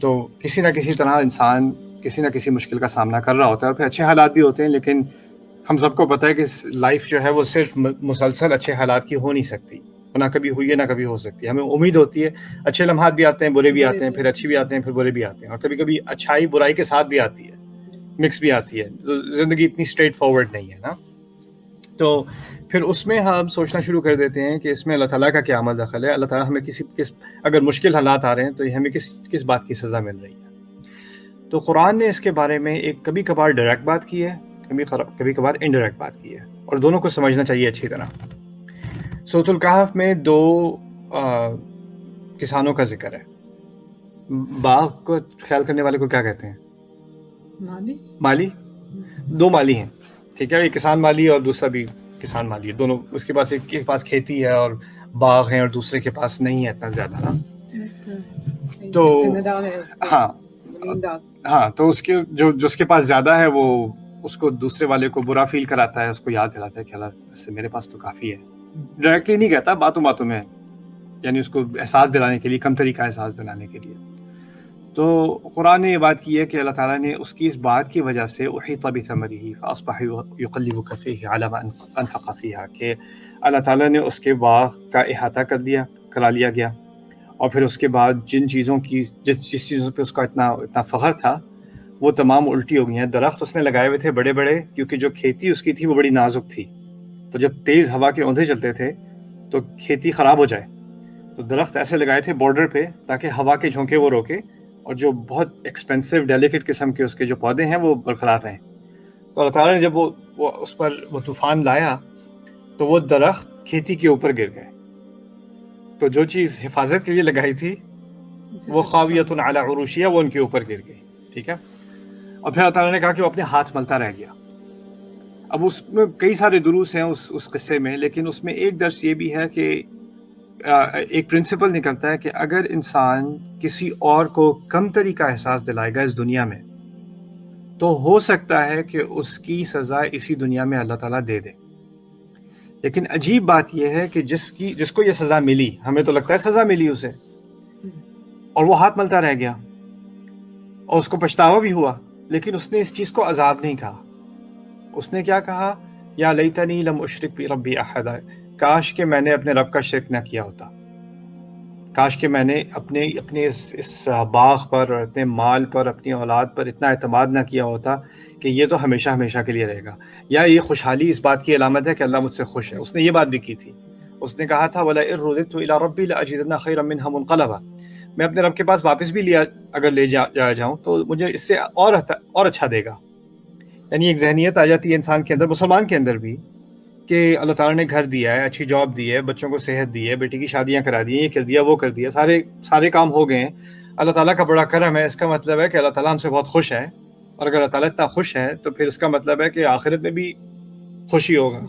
تو کسی نہ کسی طرح انسان کسی نہ کسی مشکل کا سامنا کر رہا ہوتا ہے، اور پھر اچھے حالات بھی ہوتے ہیں، لیکن ہم سب کو پتہ ہے کہ لائف جو ہے وہ صرف مسلسل اچھے حالات کی ہو نہیں سکتی، نہ کبھی ہوئی ہے نہ کبھی ہو سکتی ہے۔ ہمیں امید ہوتی ہے، اچھے لمحات بھی آتے ہیں، برے بھی آتے ہیں، پھر اچھی بھی آتے ہیں، پھر برے بھی آتے ہیں، اور کبھی کبھی اچھائی برائی کے ساتھ بھی آتی ہے، مکس بھی آتی ہے۔ زندگی اتنی اسٹریٹ فارورڈ نہیں ہے نا، تو پھر اس میں ہم سوچنا شروع کر دیتے ہیں کہ اس میں اللہ تعالیٰ کا کیا عمل دخل ہے، اللہ تعالیٰ ہمیں اگر مشکل حالات آ رہے ہیں تو ہمیں کس بات کی سزا مل رہی ہے۔ تو قرآن نے اس کے بارے میں ایک کبھی کبھار ڈائریکٹ بات کی ہے، کبھی کبھار انڈائریکٹ بات کی ہے، اور دونوں کو سمجھنا چاہیے اچھی طرح۔ سورۃ الکہف میں 2 کسانوں کا ذکر ہے۔ باغ کو خیال کرنے والے کو کیا کہتے ہیں؟ مالی۔ 2 مالی ہیں، ٹھیک ہے، ایک کسان مالی اور دوسرا بھی کسان مالی ہے، دونوں اس کے پاس، ایک کے پاس کھیتی ہے اور باغ ہیں اور دوسرے کے پاس نہیں ہے اتنا زیادہ نا، تو ہاں تو اس کے جو اس کے پاس زیادہ ہے وہ اس کو دوسرے والے کو برا فیل کراتا ہے، اس کو یاد دلاتا ہے کہ اللہ اس سے میرے پاس تو کافی ہے۔ ڈائریکٹلی نہیں کہتا، باتوں میں، یعنی اس کو احساس دلانے کے لیے، کم طریقہ احساس دلانے کے لیے۔ تو قرآن نے یہ بات کی ہے کہ اللہ تعالیٰ نے اس کی اس بات کی وجہ سے احیط بثمرہ فاصبح یقلب کفیہ علی ما انفق فیہا، کہ اللہ تعالیٰ نے اس کے باغ کا احاطہ کرا لیا گیا، اور پھر اس کے بعد جن چیزوں کی جس چیزوں پہ اس کا اتنا فخر تھا وہ تمام الٹی ہو گئی ہیں۔ درخت اس نے لگائے ہوئے تھے بڑے بڑے، کیونکہ جو کھیتی اس کی تھی وہ بڑی نازک تھی، تو جب تیز ہوا کے اوندھے چلتے تھے تو کھیتی خراب ہو جائے، تو درخت ایسے لگائے تھے بارڈر پہ تاکہ ہوا کے جھونکے وہ روکے، اور جو بہت ایکسپینسو ڈیلیکیٹ قسم کے اس کے جو پودے ہیں وہ برقرار رہیں۔ تو اللہ تعالیٰ نے جب وہ اس پر وہ طوفان لایا تو وہ درخت کھیتی کے اوپر گر گئے، تو جو چیز حفاظت کے لیے لگائی تھی وہ خاویۃ علی عروشیہ، وہ ان کے اوپر گر گئی، ٹھیک ہے۔ اور پھر اللہ تعالیٰ نے کہا کہ وہ اپنے ہاتھ ملتا رہ گیا۔ اب اس میں کئی سارے دروس ہیں اس قصے میں، لیکن اس میں ایک درس یہ بھی ہے کہ ایک پرنسپل نکلتا ہے کہ اگر انسان کسی اور کو کم تری کا احساس دلائے گا اس دنیا میں، تو ہو سکتا ہے کہ اس کی سزا اسی دنیا میں اللہ تعالیٰ دے دے۔ لیکن عجیب بات یہ ہے کہ جس کو یہ سزا ملی، ہمیں تو لگتا ہے سزا ملی اسے، اور وہ ہاتھ ملتا رہ گیا اور اس کو پچھتاوا بھی ہوا، لیکن اس نے اس چیز کو عذاب نہیں کہا۔ اس نے کیا کہا؟ یا لیتنی لم اشرک بربی احدا، کاش کہ میں نے اپنے رب کا شرک نہ کیا ہوتا، کاش کہ میں نے اپنے اس باغ پر اور اپنے مال پر، اپنی اولاد پر اتنا اعتماد نہ کیا ہوتا کہ یہ تو ہمیشہ ہمیشہ کے لیے رہے گا، یا یہ خوشحالی اس بات کی علامت ہے کہ اللہ مجھ سے خوش ہے۔ اس نے یہ بات بھی کی تھی، اس نے کہا تھا وَلَئِن رُدِدتُّ إِلَىٰ رَبِّي لَأَجِدَنَّ خَيْرًا مِّنْهَا مُنقَلَبًا، میں اپنے رب کے پاس واپس بھی اگر لے جاؤں تو مجھے اس سے اور اچھا دے گا۔ یعنی ایک ذہنیت آ جاتی ہے انسان کے اندر، مسلمان کے اندر بھی، کہ اللہ تعالیٰ نے گھر دیا ہے، اچھی جاب دی ہے، بچوں کو صحت دی ہے، بیٹی کی شادیاں کرا دی ہیں، یہ کر دیا وہ کر دیا، سارے کام ہو گئے ہیں، اللہ تعالیٰ کا بڑا کرم ہے، اس کا مطلب ہے کہ اللہ تعالیٰ ہم سے بہت خوش ہے، اور اگر اللہ تعالیٰ اتنا خوش ہے تو پھر اس کا مطلب ہے کہ آخرت میں بھی خوشی ہوگا۔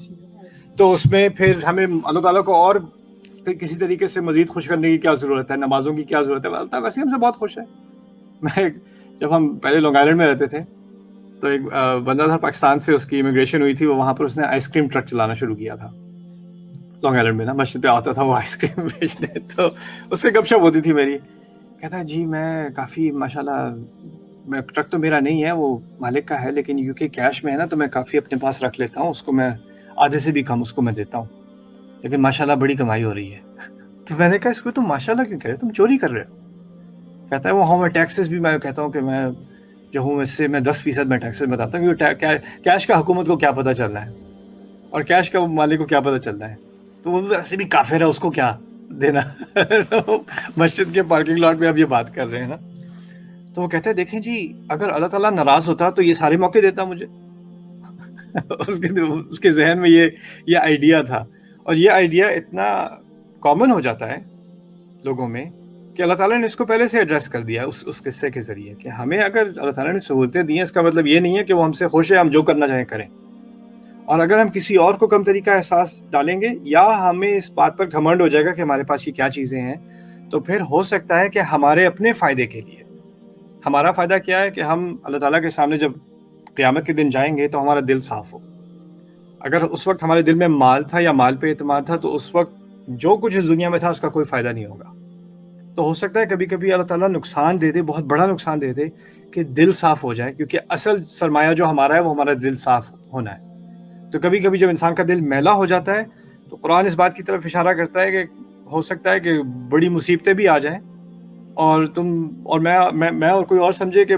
تو اس میں پھر ہمیں اللہ تعالیٰ کو اور کسی طریقے سے مزید خوش کرنے کی کیا ضرورت ہے، نمازوں کی کیا ضرورت ہے، اللہ تعالیٰ ویسے ہم سے بہت خوش ہے۔ جب ہم پہلے لانگ آئیلینڈ میں رہتے تھے تو ایک بندہ تھا پاکستان سے، اس کی امیگریشن ہوئی تھی، وہ وہاں پر اس نے آئس کریم ٹرک چلانا شروع کیا تھا لانگ آئیلینڈ میں نا، مسجد پہ آتا تھا وہ آئس کریم بیچنے، تو اس سے گپ شپ ہوتی تھی میری، کہتا جی میں کافی ماشاءاللہ ٹرک تو میرا نہیں ہے، وہ مالک کا ہے، لیکن یو کے کیش میں ہے نا، تو میں کافی اپنے پاس رکھ لیتا ہوں، اس کو میں آدھے سے بھی کم اس کو میں دیتا ہوں، لیکن ماشاءاللہ بڑی کمائی ہو رہی ہے۔ تو میں نے کہا اس کو تم ماشاءاللہ کیوں کہہ رہے ہو، تم چوری کر رہے ہو؟ کہتا ہے وہ ہاں میں ٹیکسز بھی میں کہتا ہوں کہ میں جو ہوں اس سے میں 10% میں ٹیکسز بتاتا ہوں، کیونکہ کیش کا حکومت کو کیا پتہ چل رہا ہے اور کیش کا مالک کو کیا پتہ چل رہا ہے، تو وہ ایسے بھی کافر ہے، اس کو کیا دینا۔ مسجد کے پارکنگ لاٹ میں اب یہ بات کر رہے ہیں نا، تو وہ کہتے ہیں دیکھیں جی اگر اللہ تعالیٰ ناراض ہوتا تو یہ سارے موقع دیتا مجھے۔ اس کے ذہن میں یہ آئیڈیا تھا، اور یہ آئیڈیا اتنا کامن ہو جاتا ہے لوگوں میں کہ اللہ تعالیٰ نے اس کو پہلے سے ایڈریس کر دیا اس قصے کے ذریعے کہ ہمیں اگر اللہ تعالیٰ نے سہولتیں دی ہیں، اس کا مطلب یہ نہیں ہے کہ وہ ہم سے خوش ہے، ہم جو کرنا چاہیں کریں، اور اگر ہم کسی اور کو کم طریقہ احساس ڈالیں گے یا ہمیں اس بات پر گھمنڈ ہو جائے گا کہ ہمارے پاس یہ کیا چیزیں ہیں، تو پھر ہو سکتا ہے کہ ہمارے اپنے فائدے کے لیے، ہمارا فائدہ کیا ہے کہ ہم اللہ تعالیٰ کے سامنے جب قیامت کے دن جائیں گے تو ہمارا دل صاف ہو۔ اگر اس وقت ہمارے دل میں مال تھا یا مال پہ اعتماد تھا تو اس وقت جو کچھ اس دنیا میں تھا اس کا کوئی فائدہ نہیں ہوگا، تو ہو سکتا ہے کبھی کبھی اللہ تعالیٰ نقصان دے دے، بہت بڑا نقصان دے دے کہ دل صاف ہو جائے، کیونکہ اصل سرمایہ جو ہمارا ہے وہ ہمارا دل صاف ہونا ہے۔ تو کبھی کبھی جب انسان کا دل میلا ہو جاتا ہے تو قرآن اس بات کی طرف اشارہ کرتا ہے کہ ہو سکتا ہے کہ بڑی مصیبتیں بھی آ جائیں اور تم اور میں اور کوئی اور سمجھے کہ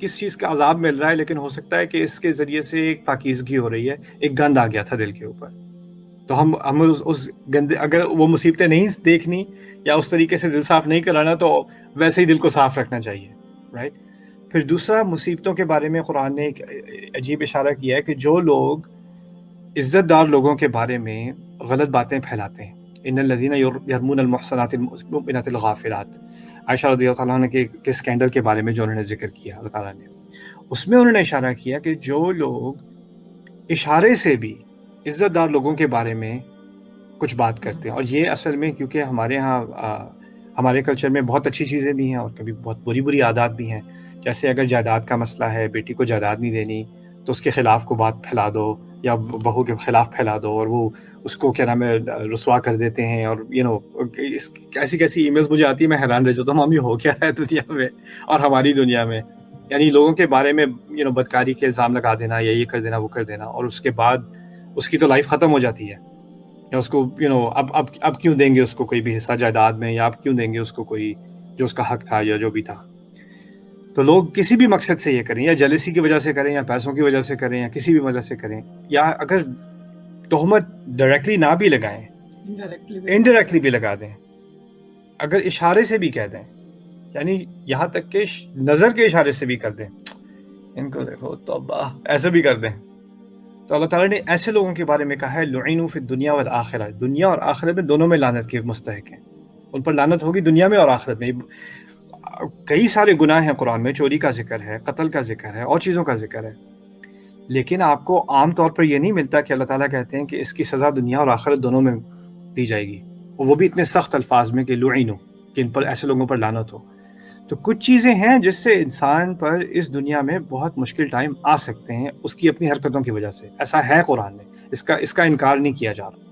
کس چیز کا عذاب مل رہا ہے، لیکن ہو سکتا ہے کہ اس کے ذریعے سے ایک پاکیزگی ہو رہی ہے، ایک گند آ گیا تھا دل کے اوپر، تو ہم اس گندے، اگر وہ مصیبتیں نہیں دیکھنی یا اس طریقے سے دل صاف نہیں کرانا تو ویسے ہی دل کو صاف رکھنا چاہیے، رائٹ۔ پھر دوسرا، مصیبتوں کے بارے میں قرآن نے ایک عجیب اشارہ کیا ہے کہ جو لوگ عزت دار لوگوں کے بارے میں غلط باتیں پھیلاتے ہیں، ان الذین یرمون المحصنات المؤمنات الغافلات، عائشہ رضی اللہ عنہ کے اسکینڈل کے بارے میں جو انہوں نے ذکر کیا اللہ تعالیٰ نے، اس میں انہوں نے اشارہ کیا کہ جو لوگ اشارے سے بھی عزت دار لوگوں کے بارے میں کچھ بات کرتے ہیں، اور یہ اصل میں کیونکہ ہمارے ہاں ہمارے کلچر میں بہت اچھی چیزیں بھی ہیں اور کبھی بہت بری عادات بھی ہیں، جیسے اگر جائیداد کا مسئلہ ہے، بیٹی کو جائیداد نہیں دینی تو اس کے خلاف کو بات پھیلا دو یا بہو کے خلاف پھیلا دو، اور وہ اس کو کیا نام ہے رسوا کر دیتے ہیں، اور ایسی کیسی ای میلز مجھے آتی ہے، میں حیران رہ جاتا ہوں، مامی ہو کیا ہے دنیا میں اور ہماری دنیا میں، یعنی لوگوں کے بارے میں بدکاری کے الزام لگا دینا یا یہ کر دینا وہ کر دینا، اور اس کے بعد اس کی تو لائف ختم ہو جاتی ہے، یا اس کو اب کیوں دیں گے اس کو کوئی بھی حصہ جائیداد میں، یا اب کیوں دیں گے اس کو کوئی جو اس کا حق تھا یا جو بھی تھا۔ تو لوگ کسی بھی مقصد سے یہ کریں، یا جیلسی کی وجہ سے کریں، یا پیسوں کی وجہ سے کریں، یا کسی بھی وجہ سے کریں، یا اگر تہمت ڈائریکٹلی نہ بھی لگائیں، انڈائریکٹلی بھی لگا دیں، اگر اشارے سے بھی کہہ دیں، یعنی یہاں تک کہ نظر کے اشارے سے بھی کر دیں، ان کو دیکھو توبہ، ایسے بھی کر دیں، تو اللہ تعالیٰ نے ایسے لوگوں کے بارے میں کہا ہے لعنوا فی الدنیا والآخرہ، دنیا اور آخرت میں دونوں میں لعنت کے مستحق ہیں، ان پر لعنت ہوگی دنیا میں اور آخرت میں۔ کئی سارے گناہ ہیں قرآن میں، چوری کا ذکر ہے، قتل کا ذکر ہے، اور چیزوں کا ذکر ہے، لیکن آپ کو عام طور پر یہ نہیں ملتا کہ اللہ تعالیٰ کہتے ہیں کہ اس کی سزا دنیا اور آخرت دونوں میں دی جائے گی، اور وہ بھی اتنے سخت الفاظ میں کہ لعنوا، کہ ان پر ایسے لوگوں پر لعنت ہو۔ تو کچھ چیزیں ہیں جس سے انسان پر اس دنیا میں بہت مشکل ٹائم آ سکتے ہیں، اس کی اپنی حرکتوں کی وجہ سے، ایسا ہے قرآن میں، اس کا انکار نہیں کیا جا رہا۔